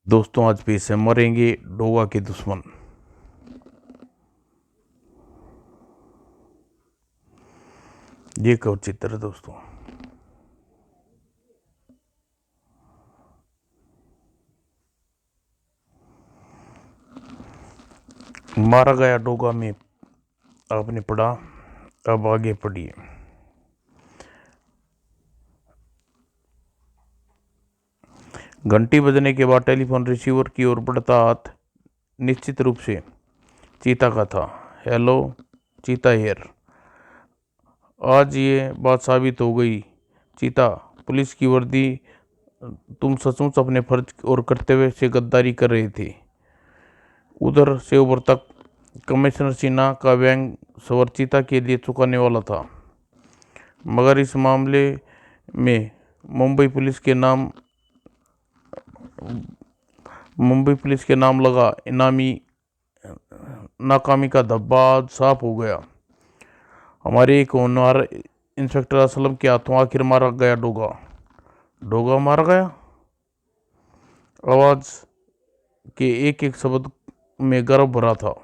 दोस्तों आज फिर से मरेंगे डोगा के दुश्मन। ये कब चित्र है दोस्तों। मारा गया डोगा में आपने पढ़ा, अब आगे पढ़िए। घंटी बजने के बाद टेलीफोन रिसीवर की ओर बढ़ता हाथ निश्चित रूप से चीता का था। हेलो चीता हियर। आज ये बात साबित हो गई चीता, पुलिस की वर्दी, तुम सचमुच अपने फर्ज और कर्तव्य से गद्दारी कर रहे थे। उधर से ऊपर तक कमिश्नर सिन्हा का व्यंग स्वर चीता के लिए चुकाने वाला था, मगर इस मामले में मुंबई पुलिस के नाम लगा इनामी नाकामी का धब्बा आज साफ हो गया। हमारे एक होनहार इंस्पेक्टर असलम के हाथों आखिर मारा गया डोगा मारा गया। आवाज के एक एक शब्द में गर्व भरा था,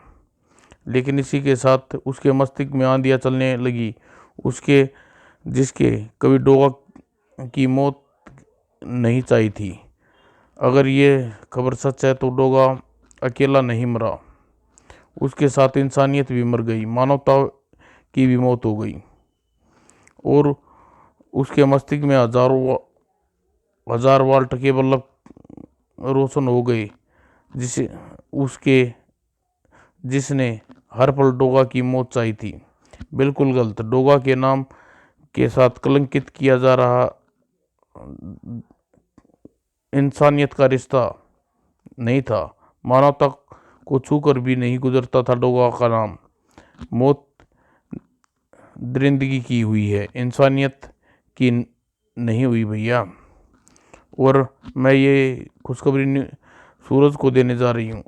लेकिन इसी के साथ उसके मस्तिष्क में आंधियां चलने लगी। उसके जिसके कभी डोगा की मौत नहीं चाहिए थी। अगर ये खबर सच है तो डोगा अकेला नहीं मरा, उसके साथ इंसानियत भी मर गई, मानवता की भी मौत हो गई और उसके मस्तिष्क में हजार वाल्ट के बल्ब रोशन हो गए, जिसने हर पल डोगा की मौत चाहिए थी। बिल्कुल गलत। डोगा के नाम के साथ कलंकित किया जा रहा इंसानियत का रिश्ता नहीं था। मानवता को छूकर भी नहीं गुजरता था डोगा का नाम। मौत दरिंदगी की हुई है, इंसानियत की नहीं हुई भैया। और मैं ये खुशखबरी सूरज को देने जा रही हूँ।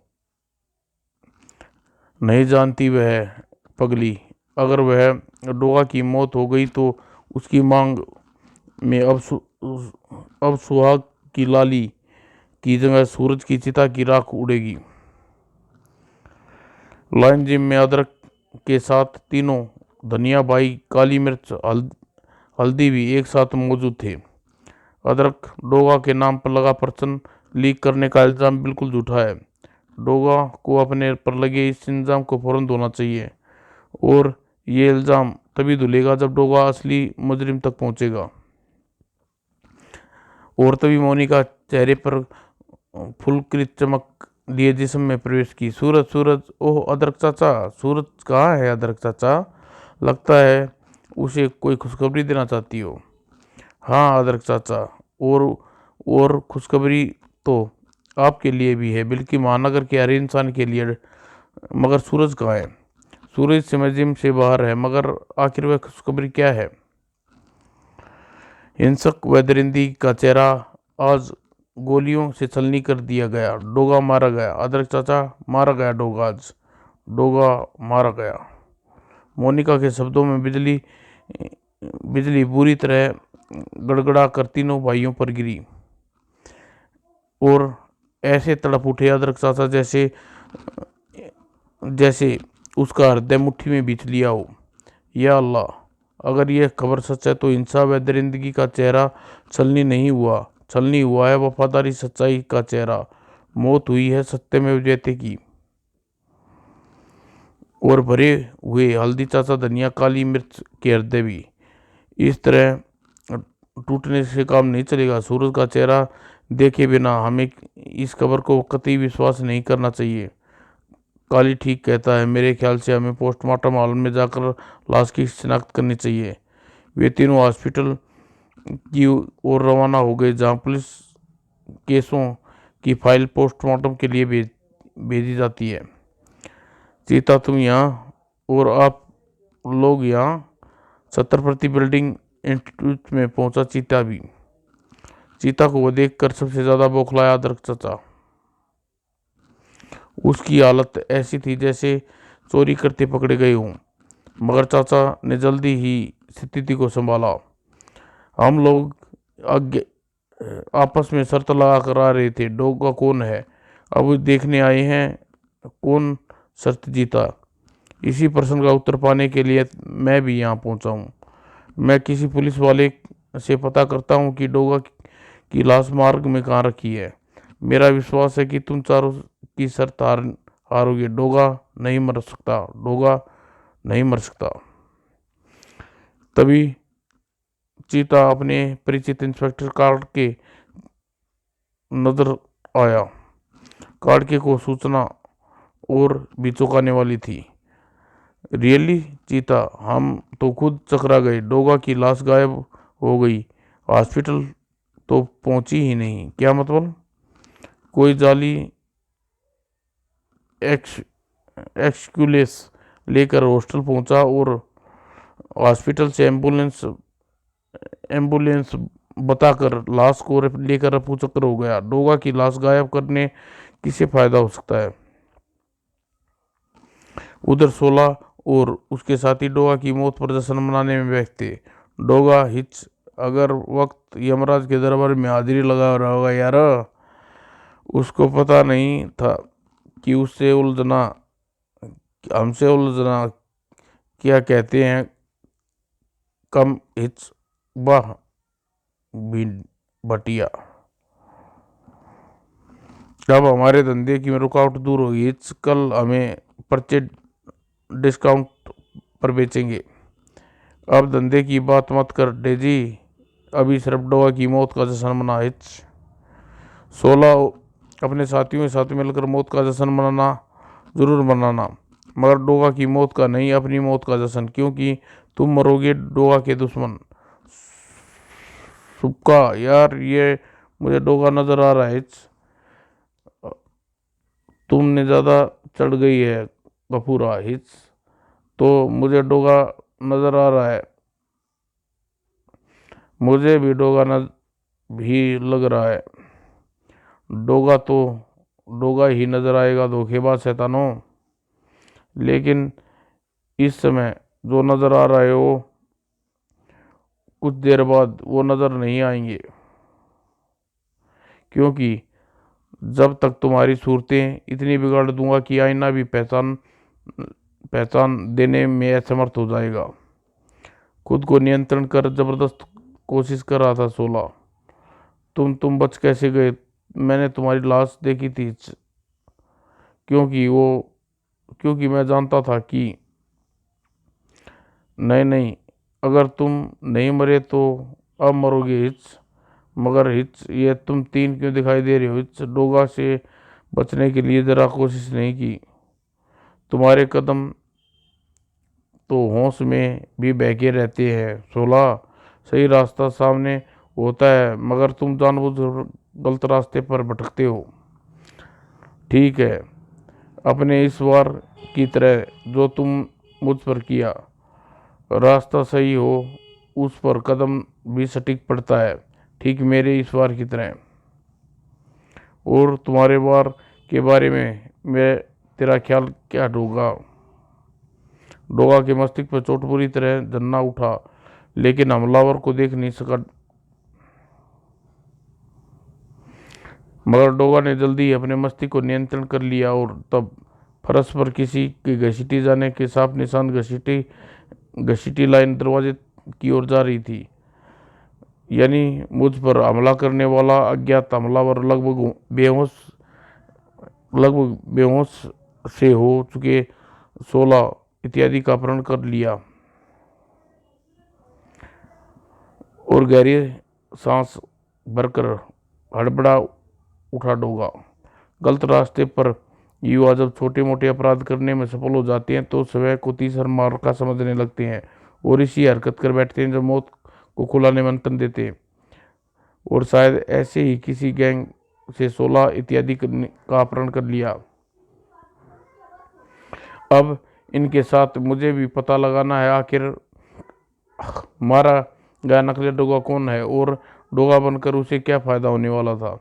नहीं जानती वह पगली, अगर वह डोगा की मौत हो गई तो उसकी मांग में अब सुहाग की लाली की जगह सूरज की चिता की राख उड़ेगी। लाइन जिम में अदरक के साथ तीनों, धनिया भाई, काली मिर्च, हल्दी भी एक साथ मौजूद थे। अदरक डोगा के नाम पर लगा पर्चन लीक करने का इल्ज़ाम बिल्कुल झूठा है। डोगा को अपने पर लगे इस इल्ज़ाम को फौरन धोना चाहिए, और ये इल्ज़ाम तभी धुलेगा जब डोगा असली मुजरिम तक पहुंचेगा। और तभी मोनिका चेहरे पर फुलकृत चमक लिए जिस्म में प्रवेश की। सूरज सूरज, ओह अदरक चाचा, सूरज कहाँ है अदरक चाचा? लगता है उसे कोई खुशखबरी देना चाहती हो। हाँ अदरक चाचा, और खुशखबरी तो आपके लिए भी है, बल्कि महानगर के हर इंसान के लिए। मगर सूरज कहाँ है? सूरज सिमजिम से बाहर है, मगर आखिर वह खुशखबरी क्या है? हिंसक व दरिंदी का चेहरा आज गोलियों से छलनी कर दिया गया। डोगा मारा गया अदरक चाचा, मारा गया डोगा, आज डोगा मारा गया। मोनिका के शब्दों में बिजली बुरी तरह गड़गड़ा कर तीनों भाइयों पर गिरी और ऐसे तड़प उठे अदरक चाचा जैसे जैसे उसका हृदय मुट्ठी में बीच लिया हो। या अल्लाह, अगर यह खबर सच है तो इंसाफ व दरिंदगी का चेहरा छलनी हुआ है वफादारी सच्चाई का चेहरा। मौत हुई है सत्य में जयते की। और भरे हुए हल्दी चाचा, धनिया, काली मिर्च के हृदय भी। इस तरह टूटने से काम नहीं चलेगा। सूरज का चेहरा देखे बिना हमें इस खबर को कतई विश्वास नहीं करना चाहिए। काली ठीक कहता है, मेरे ख्याल से हमें पोस्टमार्टम हॉल में जाकर लाश की शिनाख्त करनी चाहिए। वे तीनों हॉस्पिटल की ओर रवाना हो गए, जहां पुलिस केसों की फाइल पोस्टमार्टम के लिए भेजी जाती है। चीता तुम यहाँ और आप लोग यहाँ। छत्रपति बिल्डिंग इंस्टीट्यूट में पहुंचा चीता भी। चीता को देखकर सबसे ज्यादा बौखलाया अदरक चाचा। उसकी हालत ऐसी थी जैसे चोरी करते पकड़े गए हों, मगर चाचा ने जल्दी ही स्थिति को संभाला। हम लोग आपस में शर्त लगा कर आ रहे थे, डोगा कौन है, अब देखने आए हैं कौन शर्त जीता। इसी प्रश्न का उत्तर पाने के लिए मैं भी यहाँ पहुँचा हूँ। मैं किसी पुलिस वाले से पता करता हूँ कि डोगा की लाश मार्ग में कहाँ रखी है। मेरा विश्वास है कि तुम चारों की शर्त हारोगे। डोगा नहीं मर सकता, डोगा नहीं मर सकता। तभी चीता अपने परिचित इंस्पेक्टर कार्ड के नजर आया। कार्ड के को सूचना और भी चौंकाने वाली थी। रियली चीता, हम तो खुद चकरा गए। डोगा की लाश गायब हो गई, हॉस्पिटल तो पहुंची ही नहीं। क्या मतलब? कोई जाली एक्सक्यूलेस लेकर हॉस्टल पहुंचा और हॉस्पिटल से एम्बुलेंस बताकर लाश को लेकर रफू चक्कर हो गया। डोगा की लाश गायब करने किसे फायदा हो सकता है? उधर 16 और उसके साथी डोगा की मौत पर जश्न मनाने में व्यस्त थे। डोगा हिच अगर वक्त यमराज के दरबार में हाजिरी लगा रहा होगा यार। उसको पता नहीं था कि उससे उलझना, हमसे उलझना क्या कहते हैं। कम हिच वाह भी बटिया। अब हमारे धंधे की रुकावट दूर होगी। हिच कल हमें पर्चे डिस्काउंट पर बेचेंगे। अब धंधे की बात मत कर डेजी, अभी सिर्फ डोगा की मौत का जश्न मना। हिच 16 अपने साथियों के साथ मिलकर मौत का जश्न मनाना, जरूर मनाना, मगर डोगा की मौत का नहीं, अपनी मौत का जश्न, क्योंकि तुम मरोगे डोगा के दुश्मन। सुक्का यार, ये मुझे डोगा नजर आ रहा है। तुमने ज्यादा चढ़ गई है गफूरा। हिच तो मुझे डोगा नजर आ रहा है। मुझे भी डोगा भी लग रहा है। डोगा तो डोगा ही नजर आएगा धोखेबाज शैतानों। लेकिन इस समय जो नजर आ रहा है वो कुछ देर बाद वो नजर नहीं आएंगे, क्योंकि जब तक तुम्हारी सूरतें इतनी बिगाड़ दूंगा कि आईना भी पहचान पहचान देने में असमर्थ हो जाएगा। खुद को नियंत्रण कर जबरदस्त कोशिश कर रहा था 16। तुम बच कैसे गए? मैंने तुम्हारी लाश देखी थी, क्योंकि वो क्योंकि मैं जानता था कि नहीं नहीं, अगर तुम नहीं मरे तो अब मरोगे। हिच मगर हिच, ये तुम तीन क्यों दिखाई दे रहे हो? हिच डोगा से बचने के लिए जरा कोशिश नहीं की? तुम्हारे कदम तो होश में भी बहके रहते हैं 16। सही रास्ता सामने होता है, मगर तुम जानबूझकर गलत रास्ते पर भटकते हो। ठीक है, अपने इस बार की तरह जो तुम मुझ पर किया। रास्ता सही हो उस पर कदम भी सटीक पड़ता है, ठीक मेरे इस बार की तरह। और तुम्हारे बार के बारे में मैं तेरा ख्याल क्या? डोगा डोगा के मस्तिष्क पर चोट बुरी तरह झन्ना उठा, लेकिन हमलावर को देख नहीं सका। मगर डोगा ने जल्दी अपने मस्तिष्क को नियंत्रण कर लिया और तब फरस पर किसी के घसीटी जाने के साफ निशान घसीटी लाइन दरवाजे की ओर जा रही थी। यानी मुझ पर हमला करने वाला अज्ञात हमलावर लगभग बेहोश से हो चुके 16 इत्यादि का अपहरण कर लिया और गहरी सांस भरकर हड़बड़ा उठा। डोगा गलत रास्ते पर युवा जब छोटे मोटे अपराध करने में सफल हो जाते हैं तो स्वयं को तीसरा मार का समझने लगते हैं और इसी हरकत कर बैठते हैं जो मौत को खुला निमंत्रण देते हैं। और शायद ऐसे ही किसी गैंग से 16 इत्यादि का अपहरण कर लिया। अब इनके साथ मुझे भी पता लगाना है आखिर मारा गया नकली डोगा कौन है और डोगा बनकर उसे क्या फायदा होने वाला था।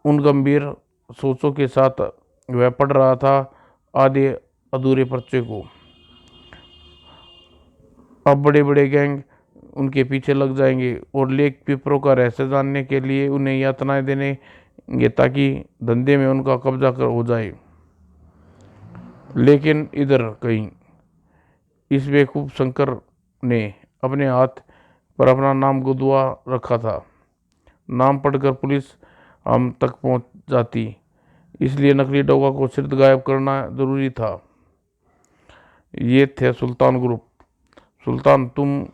उन गंभीर सोचों के साथ वह पढ़ रहा था आधे अधूरे पर्चे को। अब बड़े बड़े गैंग उनके पीछे लग जाएंगे और लेक पेपरों का रहस्य जानने के लिए उन्हें यातनाएं देंगे ताकि धंधे में उनका कब्जा कर हो जाए। लेकिन इधर कहीं इस बेवकूफ शंकर ने अपने हाथ पर अपना नाम गुदवा रखा था। नाम पढ़कर पुलिस हम तक पहुंच जाती, इसलिए नकली डोगा को सिर्फ गायब करना जरूरी था। ये थे सुल्तान ग्रुप। सुल्तान, तुम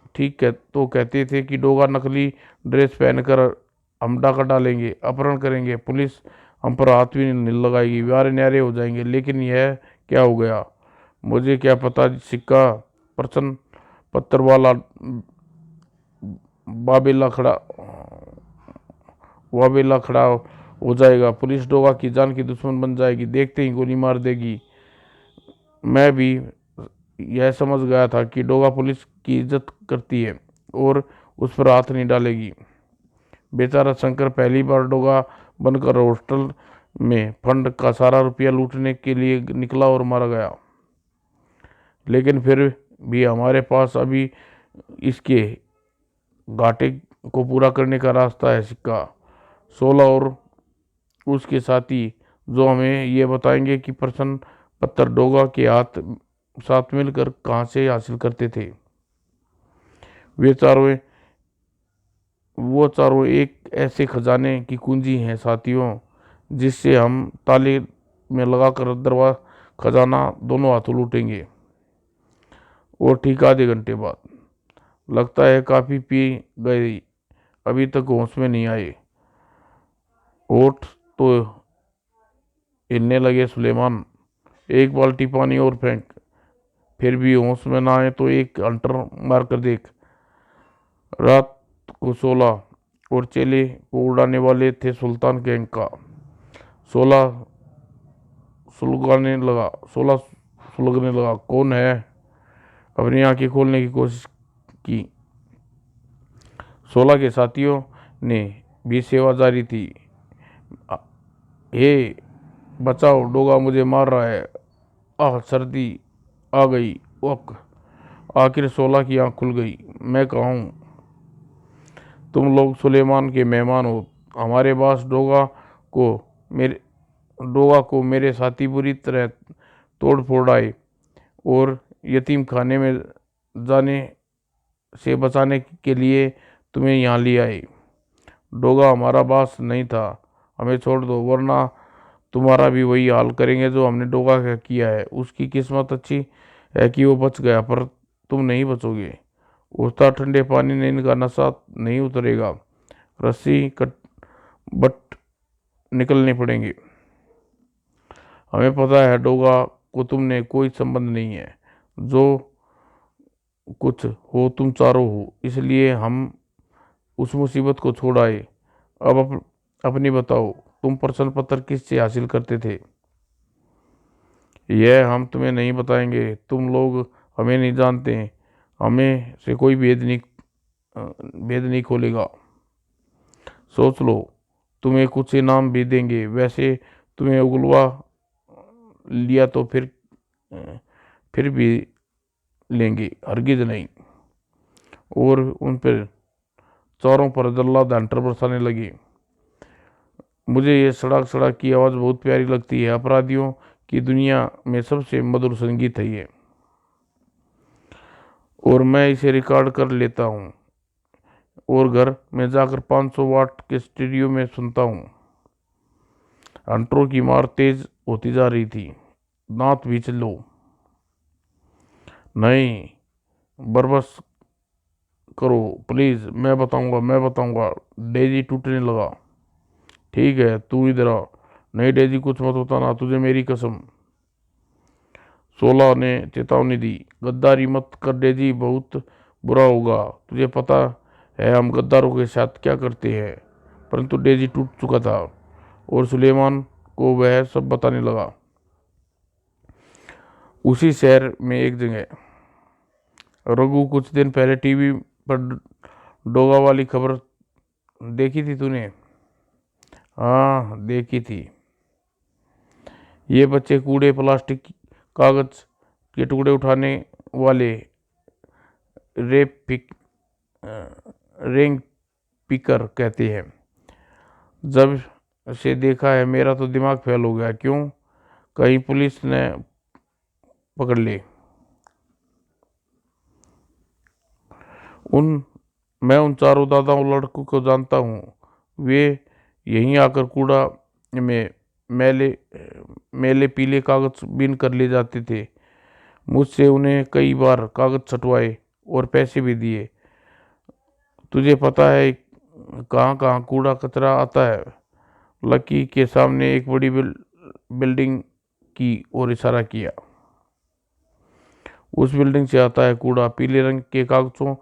तो कहते थे कि डोगा नकली ड्रेस पहनकर हम डाका डालेंगे, अपहरण करेंगे, पुलिस हम पर हाथ भी नहीं लगाएगी, व्यारे न्यारे हो जाएंगे। लेकिन यह क्या हो गया? मुझे क्या पता सिक्का प्रश्न पत्थर वाला वाबेला खड़ा हो जाएगा। पुलिस डोगा की जान की दुश्मन बन जाएगी, देखते ही गोली मार देगी। मैं भी यह समझ गया था कि डोगा पुलिस की इज्जत करती है और उस पर हाथ नहीं डालेगी। बेचारा शंकर पहली बार डोगा बनकर हॉस्टल में फंड का सारा रुपया लूटने के लिए निकला और मारा गया। लेकिन फिर भी हमारे पास अभी इसके घाटे को पूरा करने का रास्ता है। सिक्का 16 और उसके साथी जो हमें ये बताएंगे कि प्रश्न पत्थर डोगा के साथ मिलकर कहाँ से हासिल करते थे। वो चारों एक ऐसे खजाने की कुंजी हैं साथियों, जिससे हम ताले में लगाकर खजाना दोनों हाथों लूटेंगे। और ठीक आधे घंटे बाद, लगता है काफी पी गए, अभी तक होश में नहीं आए। होठ तो हिलने लगे सुलेमान, एक बाल्टी पानी और फेंक, फिर भी होश में ना आए तो एक हंटर मार कर देख। रात को 16 और चेले को उड़ाने वाले थे सुल्तान गैंग का। 16 सुलगने लगा। कौन है? अपनी आंखें खोलने की कोशिश की। 16 के साथियों ने भी सेवा जारी थी। हे बचाओ, डोगा मुझे मार रहा है। आह, सर्दी आ गई। ओक, आखिर 16 की आंख खुल गई। मैं कहाँ हूँ? तुम लोग सुलेमान के मेहमान हो। हमारे पास डोगा को मेरे साथी बुरी तरह तोड़ फोड़ आए और यतीम खाने में जाने से बचाने के लिए तुम्हें यहाँ ले आए। डोगा हमारा बास नहीं था, हमें छोड़ दो, वरना तुम्हारा भी वही हाल करेंगे जो हमने डोगा का किया है। उसकी किस्मत अच्छी है कि वो बच गया, पर तुम नहीं बचोगे। उठता ठंडे पानी में इनका नशा नहीं उतरेगा। रस्सी कट बट निकलने पड़ेंगे। हमें पता है डोगा को तुमने कोई संबंध नहीं है, जो कुछ हो तुम चारों हो, इसलिए हम उस मुसीबत को छोड़ आए। अब अपनी बताओ, तुम प्रश्न पत्र किससे हासिल करते थे? यह हम तुम्हें नहीं बताएंगे। तुम लोग हमें नहीं जानते। हमें से कोई भेद नहीं खोलेगा। सोच लो, तुम्हें कुछ इनाम भी देंगे। वैसे तुम्हें उगलवा लिया तो फिर भी लेंगे, हरगिज नहीं। और उन पर चारों पर जल्लाद हंटर बरसाने लगे। मुझे ये सड़क सड़क की आवाज़ बहुत प्यारी लगती है। अपराधियों की दुनिया में सबसे मधुर संगीत है ये, और मैं इसे रिकॉर्ड कर लेता हूँ और घर में जाकर 500 वाट के स्टूडियो में सुनता हूँ। हंटरों की मार तेज होती जा रही थी। दांत भी लो। नहीं, बर्बस करो प्लीज, मैं बताऊंगा। डेजी टूटने लगा। ठीक है, तू इधर आ। नहीं डेजी, कुछ मत बताना, तुझे मेरी कसम। 16 ने चेतावनी दी। गद्दारी मत कर डेजी, बहुत बुरा होगा। तुझे पता है हम गद्दारों के साथ क्या करते हैं। परंतु डेजी टूट चुका था और सुलेमान को वह सब बताने लगा। उसी शहर में एक जगह, रघु, कुछ दिन पहले टीवी पर डोगा वाली खबर देखी थी तूने? हाँ, देखी थी। ये बच्चे कूड़े, प्लास्टिक, कागज के टुकड़े उठाने वाले, रेप रेंग पिकर कहते हैं। जब से देखा है मेरा तो दिमाग फेल हो गया। क्यों? कहीं पुलिस ने पकड़ ले। उन मैं उन चारों दादाओं लड़कों को जानता हूँ। वे यहीं आकर कूड़ा में मैले मैले पीले कागज बीन कर ले जाते थे। मुझसे उन्हें कई बार कागज छटवाए और पैसे भी दिए। तुझे पता है कहाँ कहाँ कूड़ा कचरा आता है? लकी के सामने एक बड़ी बिल्डिंग की ओर इशारा किया। उस बिल्डिंग से आता है कूड़ा। पीले रंग के कागजों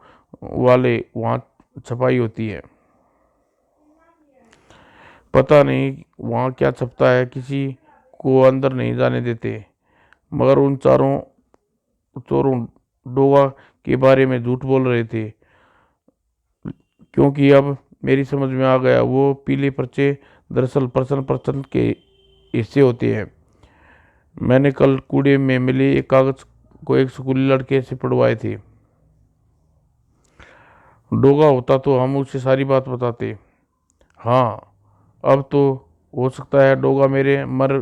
वाले वहाँ छपाई होती है। पता नहीं वहाँ क्या छपता है, किसी को अंदर नहीं जाने देते। मगर उन चारों चोरों डोगा के बारे में झूठ बोल रहे थे, क्योंकि अब मेरी समझ में आ गया वो पीले पर्चे दरअसल प्रश्न प्रश्न के हिस्से होते हैं। मैंने कल कूड़े में मिले एक कागज को एक स्कूली लड़के से पढ़वाए थे। डोगा होता तो हम उसे सारी बात बताते। हाँ, अब तो हो सकता है डोगा मेरे मर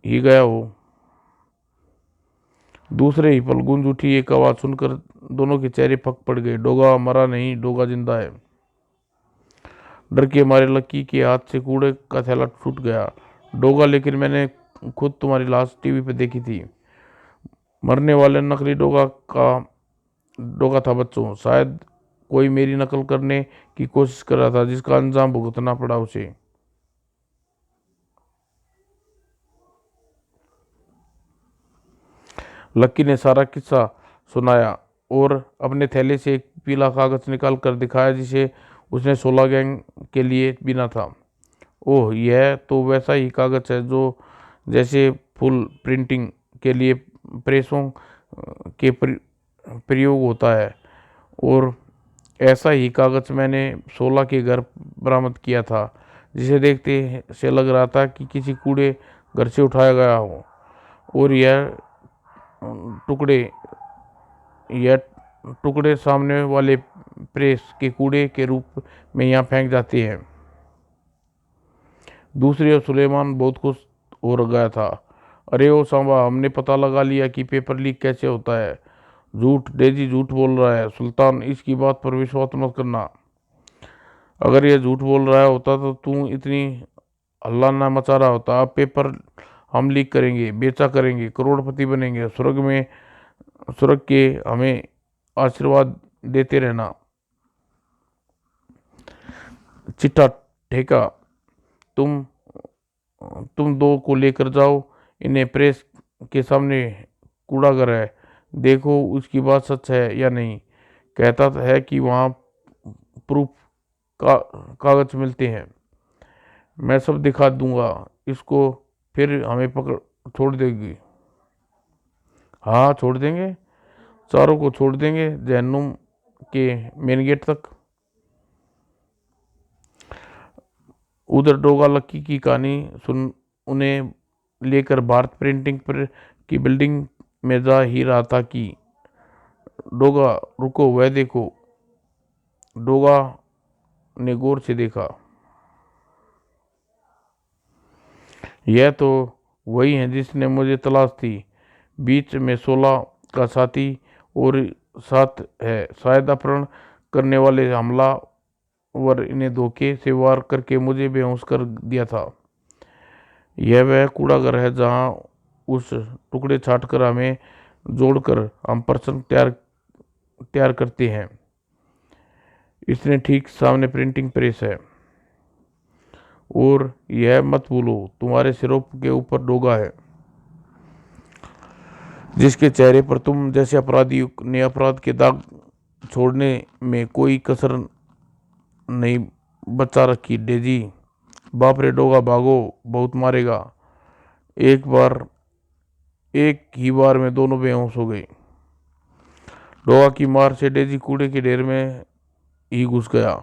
ही गया हो। दूसरे ही पल गूंज उठी एक आवाज सुनकर दोनों के चेहरे फक पड़ गए। डोगा मरा नहीं, डोगा जिंदा है। डर के मारे लक्की के हाथ से कूड़े का थैला छूट गया। डोगा, लेकिन मैंने खुद तुम्हारी लाश टीवी पे देखी थी। मरने वाले नकली डोगा था बच्चों। शायद कोई मेरी नकल करने की कोशिश कर रहा था, जिसका अंजाम भुगतना पड़ा उसे। लक्की ने सारा किस्सा सुनाया और अपने थैले से एक पीला कागज निकाल कर दिखाया, जिसे उसने 16 गैंग के लिए बिना था। ओह, यह तो वैसा ही कागज है जो जैसे फुल प्रिंटिंग के लिए प्रेसों के प्रयोग होता है। और ऐसा ही कागज मैंने 16 के घर बरामद किया था, जिसे देखते से लग रहा था कि किसी कूड़े घर से उठाया गया हो। और टुकड़े यह टुकड़े सामने वाले प्रेस के कूड़े के रूप में यहाँ फेंक जाते हैं। दूसरी ओर सुलेमान बहुत खुश हो गया था। अरे ओ सांबा, हमने पता लगा लिया कि पेपर लीक कैसे होता है। झूठ, डेजी झूठ बोल रहा है। सुल्तान, इसकी बात पर विश्वास मत करना। अगर यह झूठ बोल रहा होता तो तू इतनी हल्ला ना मचा रहा होता। अब पेपर हम लीक करेंगे, बेचा करेंगे, करोड़पति बनेंगे, स्वर्ग के हमें आशीर्वाद देते रहना। चिट्ठा ठेका, तुम तुम दो को लेकर जाओ। इन्हें प्रेस के सामने कूड़ागर है, देखो उसकी बात सच है या नहीं। कहता है कि वहाँ प्रूफ कागज मिलते हैं। मैं सब दिखा दूंगा इसको, फिर हमें पकड़ छोड़ देगी। हाँ, छोड़ देंगे, चारों को छोड़ देंगे, जहन्नुम के मेन गेट तक। उधर डोगा लक्की की कहानी सुन उन्हें लेकर भारत प्रिंटिंग पर की बिल्डिंग में जा ही रहा था कि डोगा, रुको, वह देखो। डोगा ने गौर से देखा। यह तो वही है जिसने मुझे तलाश थी। बीच में 16 का साथी और साथ है। शायद अपहरण करने वाले हमलावर इन्हें धोखे से वार करके मुझे बेहोश कर दिया था। यह वह कूड़ाघर है जहां उस टुकड़े छाट कर हमें जोड़कर हम प्रश्न तैयार करते हैं। इसने ठीक सामने प्रिंटिंग प्रेस है। और यह मत भूलो, तुम्हारे सिरों के ऊपर डोगा है, जिसके चेहरे पर तुम जैसे अपराधी ने अपराध के दाग छोड़ने में कोई कसर नहीं बचा रखी। डेजी, बाप रे डोगा, भागो, बहुत मारेगा। एक ही बार में दोनों बेहोश हो गए। डोगा की मार से डेजी कूड़े के ढेर में ही घुस गया।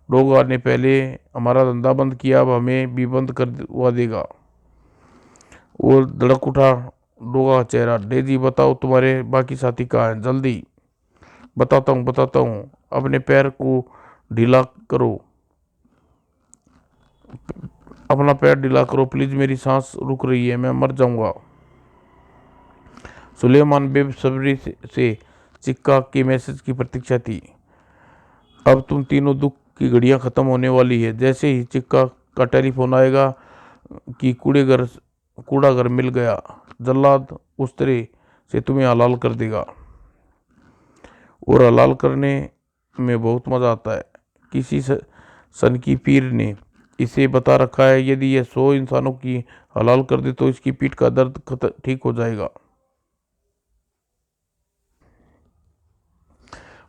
डोगा ने पहले हमारा धंधा बंद किया, अब हमें भी बंद करवा देगा। और धड़क उठा डोगा का चेहरा। डेजी, बताओ तुम्हारे बाकी साथी कहाँ हैं? जल्दी। बताता हूँ, अपने पैर को ढीला करो, अपना पैर ढीला करो प्लीज, मेरी सांस रुक रही है, मैं मर जाऊंगा। सुलेमान बेसब्री से चिक्का के मैसेज की प्रतीक्षा थी। अब तुम तीनों दुख की घड़ियां खत्म होने वाली है। जैसे ही चिक्का का टेलीफोन आएगा कि कूड़ा घर मिल गया, जल्लाद उस तरह से तुम्हें हलाल कर देगा। और हलाल करने में बहुत मजा आता है। किसी सन की पीर ने इसे बता रखा है, यदि यह 100 इंसानों की हलाल कर दे तो इसकी पीठ का दर्द ठीक हो जाएगा।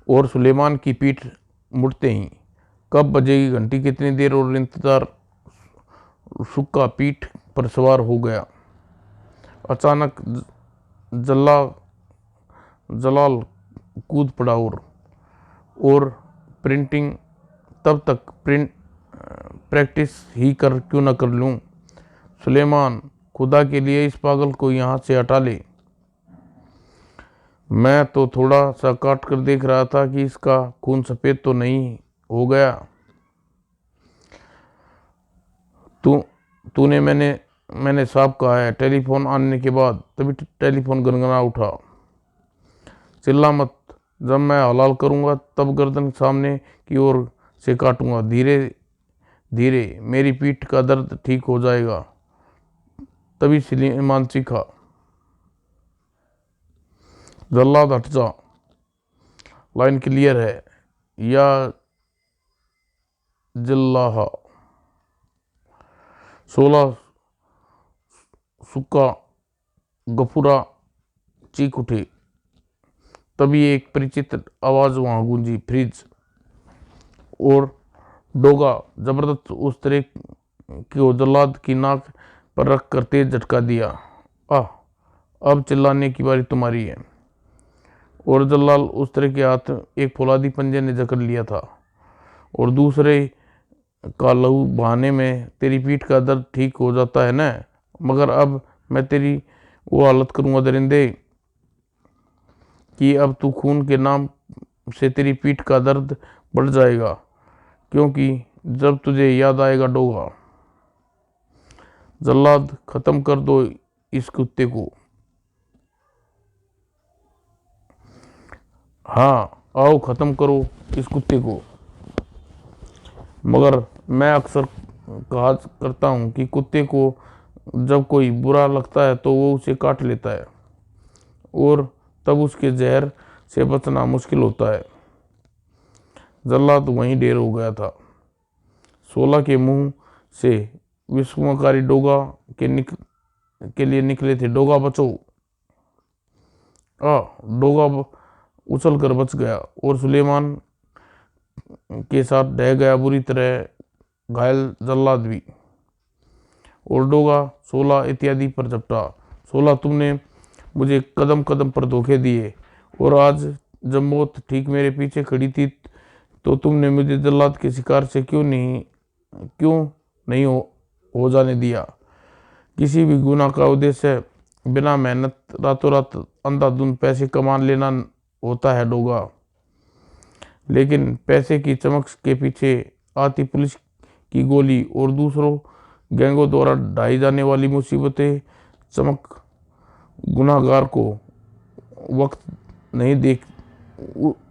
और सुलेमान की पीठ मुड़ते ही कब बजेगी घंटी, कितनी देर और इंतजार, सुक्का पीठ पर सवार हो गया। अचानक जलाल कूद पड़ा और प्रिंटिंग तब तक प्रैक्टिस ही कर क्यों ना कर लूं। सुलेमान, खुदा के लिए इस पागल को यहाँ से हटा ले। मैं तो थोड़ा सा काट कर देख रहा था कि इसका खून सफेद तो नहीं हो गया। तूने मैंने साफ कहा है। टेलीफोन आने के बाद तभी टेलीफोन गनगना उठा। चिल्ला मत, जब मैं हलाल करूंगा तब गर्दन सामने की ओर से काटूंगा, धीरे धीरे मेरी पीठ का दर्द ठीक हो जाएगा। तभी सुलेमान चीखा, जल्लाद हट जा, लाइन क्लियर है, या जिल्लाह। 16 सुक्का गफूरा चीख उठे। तभी एक परिचित आवाज वहां गूंजी, फ्रिज। और डोगा जबरदस्त उस तरह की जल्लाद की नाक पर रख कर तेज झटका दिया। आह, अब चिल्लाने की बारी तुम्हारी है। और जल्लाल उस तरह के हाथ एक फौलादी पंजे ने जकड़ लिया था और दूसरे का लहू बहाने में तेरी पीठ का दर्द ठीक हो जाता है ना, मगर अब मैं तेरी वो हालत करूंगा दरिंदे कि अब तू खून के नाम से तेरी पीठ का दर्द बढ़ जाएगा, क्योंकि जब तुझे याद आएगा डोगा। जल्लाद, खत्म कर दो इस कुत्ते को। हाँ आओ, खत्म करो इस कुत्ते को। मगर मैं अक्सर कहा करता हूँ कि कुत्ते को जब कोई बुरा लगता है तो वो उसे काट लेता है और तब उसके जहर से बचना मुश्किल होता है। जल्लाद वहीं ढेर हो गया था। 16 के मुंह से विस्मयकारी डोगा के लिए निकले थे, डोगा बचो। डोगा उछल कर बच गया और सुलेमान के साथ ढह गया, बुरी तरह घायल जल्लाद भी। और डोगा 16 इत्यादि पर झपटा। 16, तुमने मुझे कदम कदम पर धोखे दिए और आज जब मौत ठीक मेरे पीछे खड़ी थी तो तुमने मुझे जल्लाद के शिकार से क्यों नहीं हो जाने दिया। किसी भी गुनाह का उद्देश्य बिना मेहनत रातों रात अंधाधुंध पैसे कमा लेना होता है डोगा, लेकिन पैसे की चमक के पीछे आती पुलिस की गोली और दूसरों गैंगों द्वारा ढाई जाने वाली मुसीबतें चमक गुनाहगार को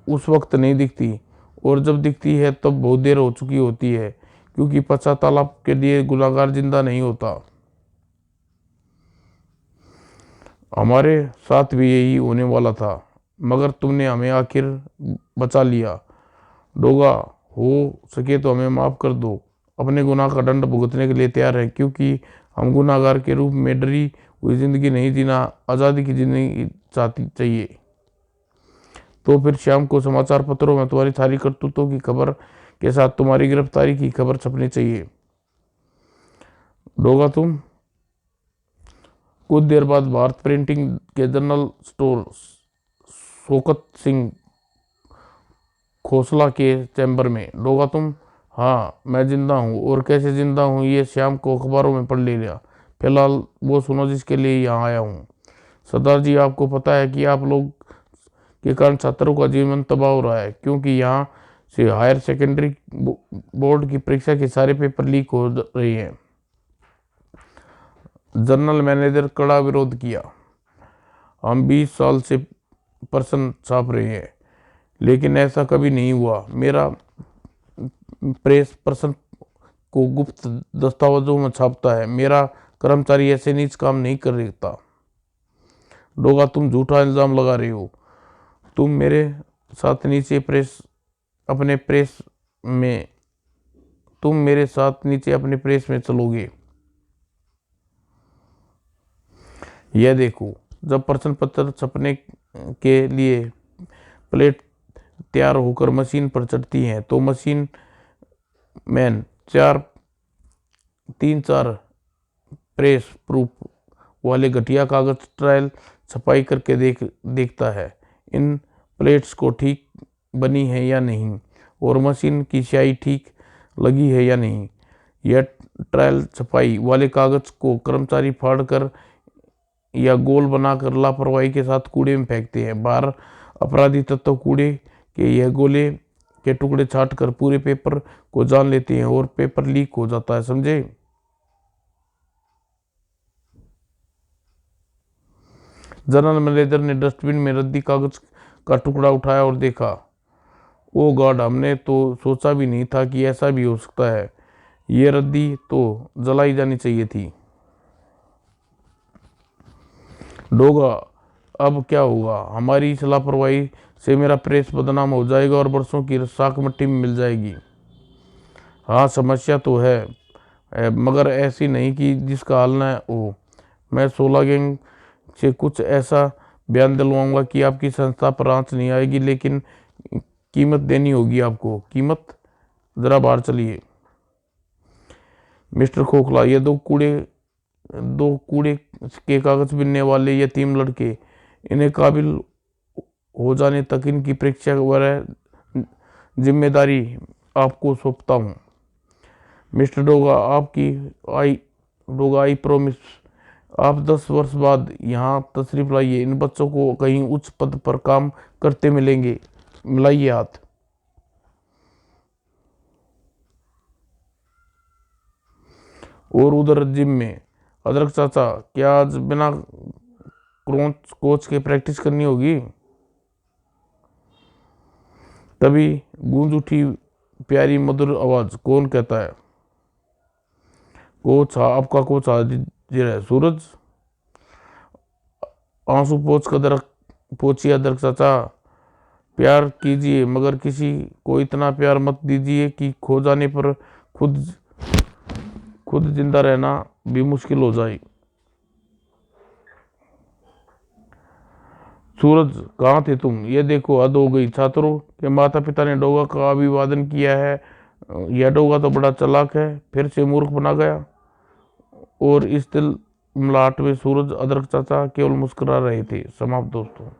उस वक्त नहीं दिखती, और जब दिखती है तब बहुत देर हो चुकी होती है, क्योंकि पश्चाताप के लिए गुनाहगार जिंदा नहीं होता। हमारे साथ भी यही होने वाला था, मगर तुमने हमें आखिर बचा लिया। डोगा, हो सके तो हमें माफ़ कर दो। अपने गुनाह का दंड भुगतने के लिए तैयार है, क्योंकि हम गुनाहगार के रूप में डरी हुई जिंदगी नहीं जीना, आज़ादी की जिंदगी चाहिए। तो फिर शाम को समाचार पत्रों में तुम्हारी सारी करतूतों की खबर के साथ तुम्हारी गिरफ्तारी की खबर छपनी चाहिए। डोगा, तुम। कुछ देर बाद भारत प्रिंटिंग के जनरल स्टोर शौकत सिंह खोसला के चैम्बर में। डोगा, तुम। हाँ मैं जिंदा हूँ, और कैसे जिंदा हूँ ये शाम को अखबारों में पढ़ ले लिया। फिलहाल वो सुनो जिसके लिए यहाँ आया हूँ। सरदार जी, आपको पता है कि के कारण छात्रों का जीवन तबाह हो रहा है, क्योंकि यहाँ से हायर सेकेंडरी बोर्ड की परीक्षा के सारे पेपर लीक हो रहे हैं। जनरल मैनेजर कड़ा विरोध किया। हम 20 साल से प्रश्न छाप रहे हैं, लेकिन ऐसा कभी नहीं हुआ। मेरा प्रेस प्रश्न को गुप्त दस्तावेजों में छापता है। मेरा कर्मचारी ऐसे नीच काम नहीं कर सकता। डोगा, तुम झूठा इल्जाम लगा रहे हो। तुम मेरे साथ नीचे अपने प्रेस में चलोगे। यह देखो, जब प्रश्न पत्र छपने के लिए प्लेट तैयार होकर मशीन पर चढ़ती है तो मशीन मैन 3-4 प्रेस प्रूफ वाले घटिया कागज ट्रायल छपाई करके देखता है इन प्लेट्स को ठीक बनी है या नहीं, और मशीन की स्याही ठीक लगी है या नहीं। यह ट्रायल छपाई वाले कागज को कर्मचारी फाड़ कर या गोल बनाकर लापरवाही के साथ कूड़े में फेंकते हैं। बाहर अपराधी तत्व कूड़े के यह गोले के टुकड़े छाट कर पूरे पेपर को जान लेते हैं और पेपर लीक हो जाता है, समझे। जनरल मैनेजर ने डस्टबिन में रद्दी कागज का टुकड़ा उठाया और देखा। ओ गॉड, हमने तो सोचा भी नहीं था कि ऐसा भी हो सकता है। ये रद्दी तो जलाई जानी चाहिए थी। डोगा, अब क्या होगा? हमारी इस लापरवाही से मेरा प्रेस बदनाम हो जाएगा और बरसों की साख मिट्टी में मिल जाएगी। हाँ, समस्या तो है, मगर ऐसी नहीं कि जिसका हल न हो। मैं 16 गैंग से कुछ ऐसा बयान दिलवाऊंगा कि आपकी संस्था पर आंच नहीं आएगी, लेकिन कीमत देनी होगी आपको। कीमत? जरा बाहर चलिए। मिस्टर खोखला, ये दो कूड़े के कागज बिनने वाले यतीम लड़के, इन्हें काबिल हो जाने तक इनकी परीक्षा वगैरह जिम्मेदारी आपको सौंपता हूँ। मिस्टर डोगा, आई प्रोमिस, आप 10 वर्ष बाद यहाँ तशरीफ लाइए। इन बच्चों को कहीं उच्च पद पर काम करते मिलेंगे। मिलाइए हाथ। और उधर जिम में, अदरक चाचा, क्या आज बिना कोच के प्रैक्टिस करनी होगी? तभी गूंज उठी प्यारी मधुर आवाज। कौन कहता है? कोच, आपका कोच हाजिर है। सूरज, आंसू पोछिए अदरक चाचा। प्यार कीजिए, मगर किसी को इतना प्यार मत दीजिए कि खो जाने पर खुद जिंदा रहना भी मुश्किल हो जाए। सूरज, कहाँ थे तुम? ये देखो, हद हो गई। छात्रों के माता पिता ने डोगा का अभिवादन किया है। यह डोगा तो बड़ा चालाक है, फिर से मूर्ख बना गया। और इस तिलमिलाहट में सूरज, अदरक चाचा केवल मुस्कुरा रहे थे। समाप्त दोस्तों।